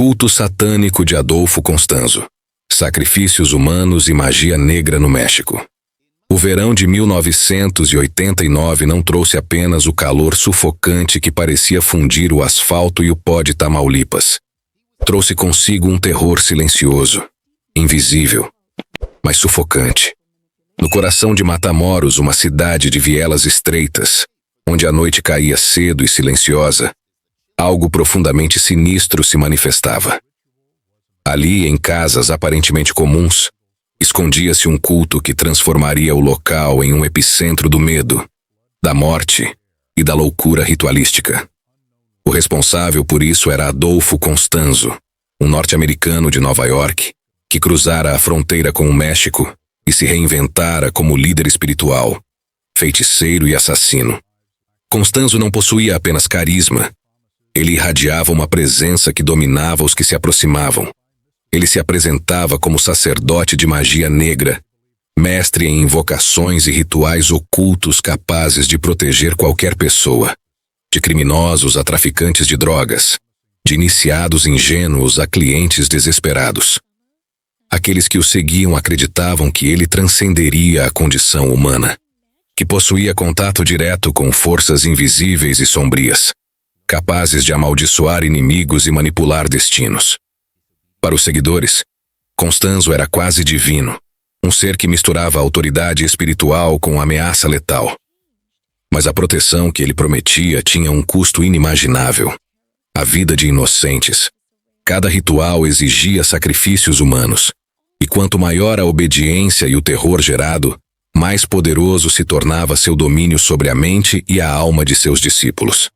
culto satânico de Adolfo Constanzo, sacrifícios humanos e magia negra no México. O verão de 1989 não trouxe apenas o calor sufocante que parecia fundir o asfalto e o pó de Tamaulipas. Trouxe consigo um terror silencioso, invisível, mas sufocante. No coração de Matamoros, uma cidade de vielas estreitas, onde a noite caía cedo e silenciosa, algo profundamente sinistro se manifestava. Ali, em casas aparentemente comuns, escondia-se um culto que transformaria o local em um epicentro do medo, da morte e da loucura ritualística. O responsável por isso era Adolfo Constanzo, um norte-americano de Nova York, que cruzara a fronteira com o México e se reinventara como líder espiritual, feiticeiro e assassino. Constanzo não possuía apenas carisma. Ele irradiava uma presença que dominava os que se aproximavam. Ele se apresentava como sacerdote de magia negra, mestre em invocações e rituais ocultos capazes de proteger qualquer pessoa, de criminosos a traficantes de drogas, de iniciados ingênuos a clientes desesperados. Aqueles que o seguiam acreditavam que ele transcenderia a condição humana, que possuía contato direto com forças invisíveis e sombrias, capazes de amaldiçoar inimigos e manipular destinos. Para os seguidores, Constanzo era quase divino, um ser que misturava a autoridade espiritual com a ameaça letal. Mas a proteção que ele prometia tinha um custo inimaginável: a vida de inocentes. Cada ritual exigia sacrifícios humanos, e quanto maior a obediência e o terror gerado, mais poderoso se tornava seu domínio sobre a mente e a alma de seus discípulos.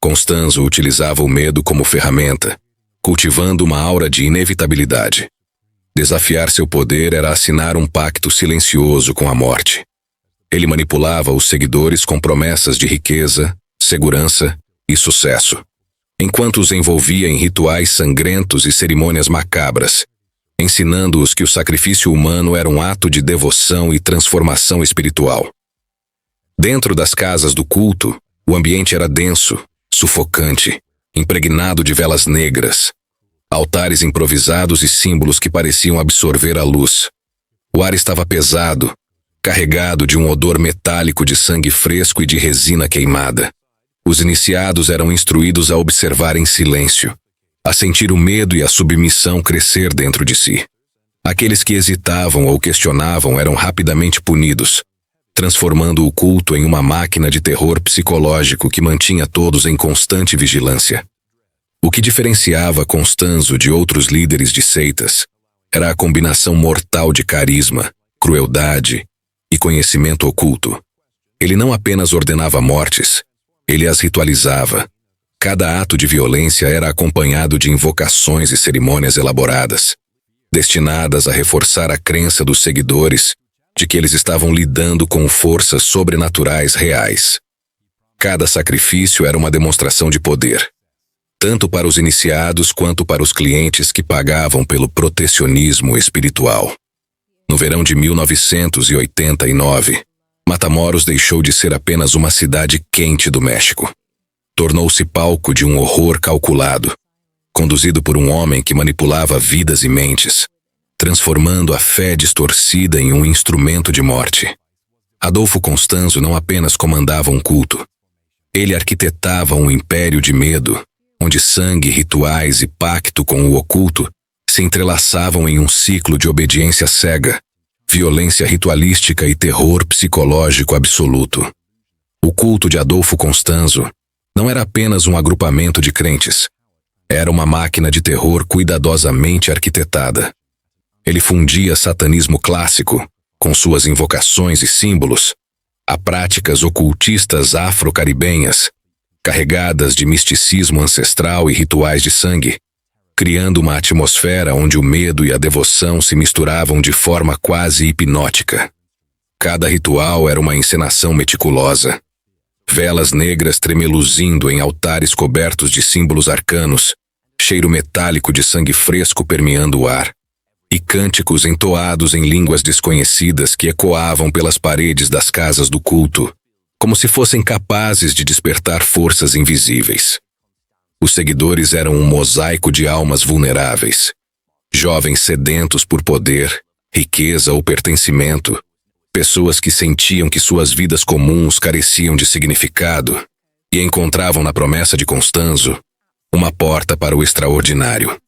Constanzo utilizava o medo como ferramenta, cultivando uma aura de inevitabilidade. Desafiar seu poder era assinar um pacto silencioso com a morte. Ele manipulava os seguidores com promessas de riqueza, segurança e sucesso, enquanto os envolvia em rituais sangrentos e cerimônias macabras, ensinando-os que o sacrifício humano era um ato de devoção e transformação espiritual. Dentro das casas do culto, o ambiente era denso, sufocante, impregnado de velas negras, altares improvisados e símbolos que pareciam absorver a luz. O ar estava pesado, carregado de um odor metálico de sangue fresco e de resina queimada. Os iniciados eram instruídos a observar em silêncio, a sentir o medo e a submissão crescer dentro de si. Aqueles que hesitavam ou questionavam eram rapidamente punidos, transformando o culto em uma máquina de terror psicológico que mantinha todos em constante vigilância. O que diferenciava Constanzo de outros líderes de seitas era a combinação mortal de carisma, crueldade e conhecimento oculto. Ele não apenas ordenava mortes, ele as ritualizava. Cada ato de violência era acompanhado de invocações e cerimônias elaboradas, destinadas a reforçar a crença dos seguidores de que eles estavam lidando com forças sobrenaturais reais. Cada sacrifício era uma demonstração de poder, tanto para os iniciados quanto para os clientes que pagavam pelo protecionismo espiritual. No verão de 1989, Matamoros deixou de ser apenas uma cidade quente do México. Tornou-se palco de um horror calculado, conduzido por um homem que manipulava vidas e mentes, transformando a fé distorcida em um instrumento de morte. Adolfo Constanzo não apenas comandava um culto. Ele arquitetava um império de medo, onde sangue, rituais e pacto com o oculto se entrelaçavam em um ciclo de obediência cega, violência ritualística e terror psicológico absoluto. O culto de Adolfo Constanzo não era apenas um agrupamento de crentes. Era uma máquina de terror cuidadosamente arquitetada. Ele fundia satanismo clássico, com suas invocações e símbolos, a práticas ocultistas afro-caribenhas, carregadas de misticismo ancestral e rituais de sangue, criando uma atmosfera onde o medo e a devoção se misturavam de forma quase hipnótica. Cada ritual era uma encenação meticulosa. Velas negras tremeluzindo em altares cobertos de símbolos arcanos, cheiro metálico de sangue fresco permeando o ar, e cânticos entoados em línguas desconhecidas que ecoavam pelas paredes das casas do culto, como se fossem capazes de despertar forças invisíveis. Os seguidores eram um mosaico de almas vulneráveis. Jovens sedentos por poder, riqueza ou pertencimento. Pessoas que sentiam que suas vidas comuns careciam de significado e encontravam na promessa de Constanzo uma porta para o extraordinário.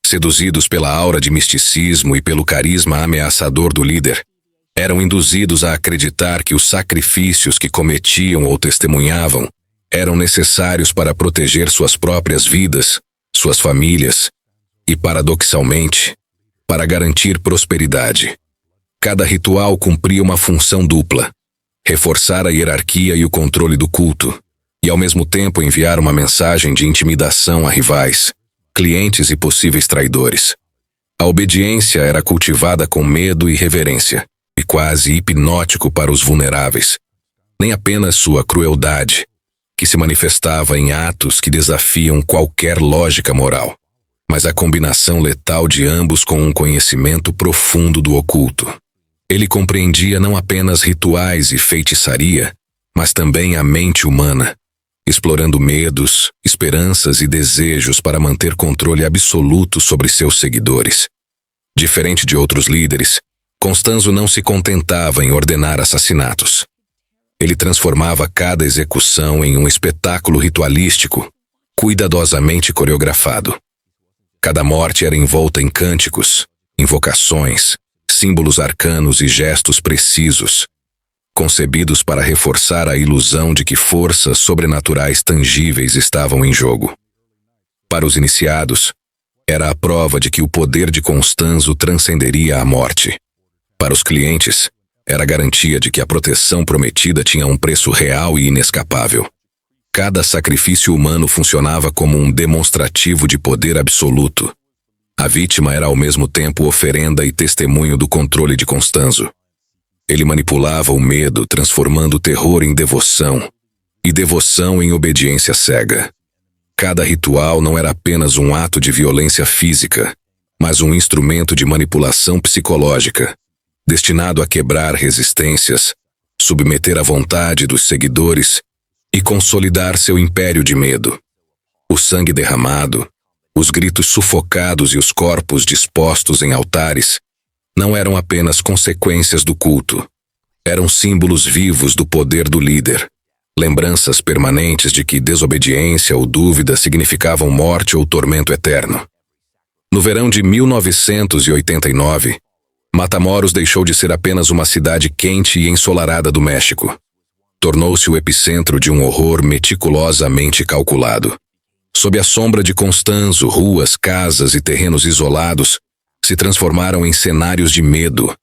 Seduzidos pela aura de misticismo e pelo carisma ameaçador do líder, eram induzidos a acreditar que os sacrifícios que cometiam ou testemunhavam eram necessários para proteger suas próprias vidas, suas famílias e, paradoxalmente, para garantir prosperidade. Cada ritual cumpria uma função dupla: reforçar a hierarquia e o controle do culto, e ao mesmo tempo enviar uma mensagem de intimidação a rivais, clientes e possíveis traidores. A obediência era cultivada com medo e reverência, e quase hipnótico para os vulneráveis. Nem apenas sua crueldade, que se manifestava em atos que desafiam qualquer lógica moral, mas a combinação letal de ambos com um conhecimento profundo do oculto. Ele compreendia não apenas rituais e feitiçaria, mas também a mente humana, explorando medos, esperanças e desejos para manter controle absoluto sobre seus seguidores. Diferente de outros líderes, Constanzo não se contentava em ordenar assassinatos. Ele transformava cada execução em um espetáculo ritualístico, cuidadosamente coreografado. Cada morte era envolta em cânticos, invocações, símbolos arcanos e gestos precisos, concebidos para reforçar a ilusão de que forças sobrenaturais tangíveis estavam em jogo. Para os iniciados, era a prova de que o poder de Constanzo transcenderia a morte. Para os clientes, era a garantia de que a proteção prometida tinha um preço real e inescapável. Cada sacrifício humano funcionava como um demonstrativo de poder absoluto. A vítima era ao mesmo tempo oferenda e testemunho do controle de Constanzo. Ele manipulava o medo, transformando o terror em devoção, e devoção em obediência cega. Cada ritual não era apenas um ato de violência física, mas um instrumento de manipulação psicológica, destinado a quebrar resistências, submeter a vontade dos seguidores e consolidar seu império de medo. O sangue derramado, os gritos sufocados e os corpos dispostos em altares não eram apenas consequências do culto. Eram símbolos vivos do poder do líder, lembranças permanentes de que desobediência ou dúvida significavam morte ou tormento eterno. No verão de 1989, Matamoros deixou de ser apenas uma cidade quente e ensolarada do México. Tornou-se o epicentro de um horror meticulosamente calculado. Sob a sombra de Constanzo, ruas, casas e terrenos isolados se transformaram em cenários de medo,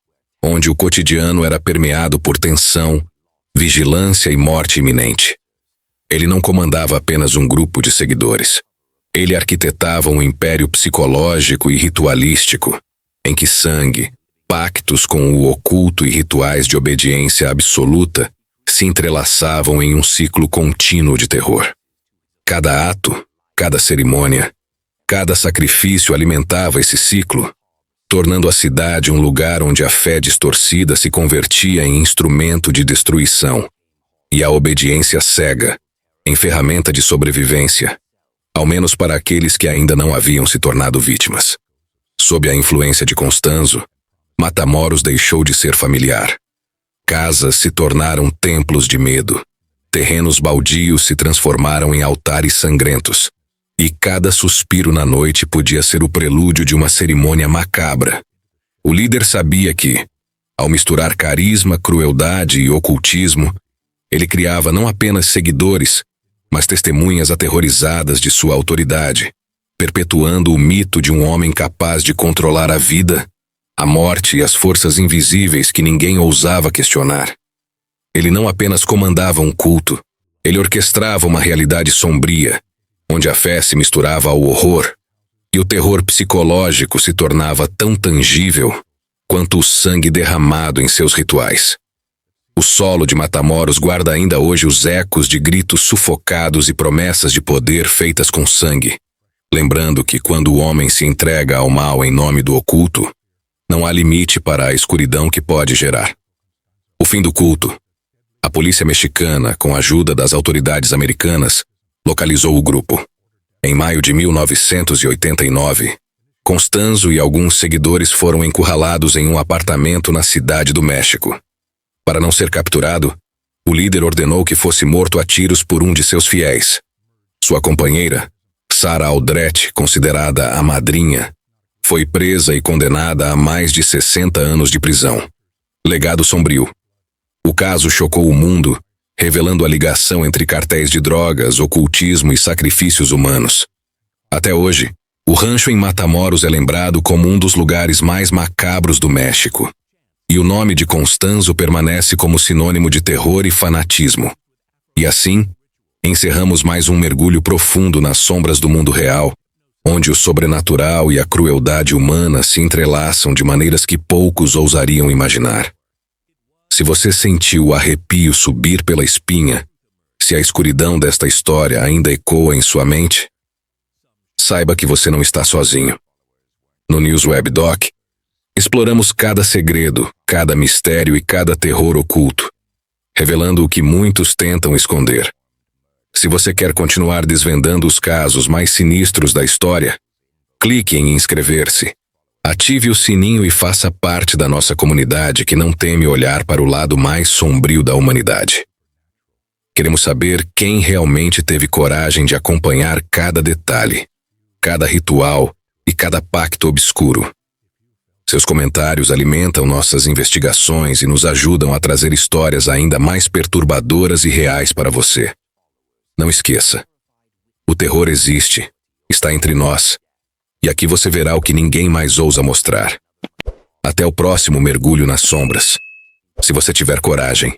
onde o cotidiano era permeado por tensão, vigilância e morte iminente. Ele não comandava apenas um grupo de seguidores. Ele arquitetava um império psicológico e ritualístico, em que sangue, pactos com o oculto e rituais de obediência absoluta se entrelaçavam em um ciclo contínuo de terror. Cada ato, cada cerimônia, cada sacrifício alimentava esse ciclo, tornando a cidade um lugar onde a fé distorcida se convertia em instrumento de destruição e a obediência cega em ferramenta de sobrevivência, ao menos para aqueles que ainda não haviam se tornado vítimas. Sob a influência de Constanzo, Matamoros deixou de ser familiar. Casas se tornaram templos de medo, terrenos baldios se transformaram em altares sangrentos, e cada suspiro na noite podia ser o prelúdio de uma cerimônia macabra. O líder sabia que, ao misturar carisma, crueldade e ocultismo, ele criava não apenas seguidores, mas testemunhas aterrorizadas de sua autoridade, perpetuando o mito de um homem capaz de controlar a vida, a morte e as forças invisíveis que ninguém ousava questionar. Ele não apenas comandava um culto, ele orquestrava uma realidade sombria, onde a fé se misturava ao horror, e o terror psicológico se tornava tão tangível quanto o sangue derramado em seus rituais. O solo de Matamoros guarda ainda hoje os ecos de gritos sufocados e promessas de poder feitas com sangue, lembrando que quando o homem se entrega ao mal em nome do oculto, não há limite para a escuridão que pode gerar. O fim do culto. A polícia mexicana, com a ajuda das autoridades americanas, localizou o grupo. Em maio de 1989, Constanzo e alguns seguidores foram encurralados em um apartamento na cidade do México. Para não ser capturado, o líder ordenou que fosse morto a tiros por um de seus fiéis. Sua companheira, Sara Aldrete, considerada a madrinha, foi presa e condenada a mais de 60 anos de prisão. Legado sombrio. O caso chocou o mundo, revelando a ligação entre cartéis de drogas, ocultismo e sacrifícios humanos. Até hoje, o rancho em Matamoros é lembrado como um dos lugares mais macabros do México. E o nome de Constanzo permanece como sinônimo de terror e fanatismo. E assim, encerramos mais um mergulho profundo nas sombras do mundo real, onde o sobrenatural e a crueldade humana se entrelaçam de maneiras que poucos ousariam imaginar. Se você sentiu o arrepio subir pela espinha, se a escuridão desta história ainda ecoa em sua mente, saiba que você não está sozinho. No NewsWeb Doc, exploramos cada segredo, cada mistério e cada terror oculto, revelando o que muitos tentam esconder. Se você quer continuar desvendando os casos mais sinistros da história, clique em inscrever-se. Ative o sininho e faça parte da nossa comunidade que não teme olhar para o lado mais sombrio da humanidade. Queremos saber quem realmente teve coragem de acompanhar cada detalhe, cada ritual e cada pacto obscuro. Seus comentários alimentam nossas investigações e nos ajudam a trazer histórias ainda mais perturbadoras e reais para você. Não esqueça, o terror existe, está entre nós, e aqui você verá o que ninguém mais ousa mostrar. Até o próximo mergulho nas sombras, se você tiver coragem.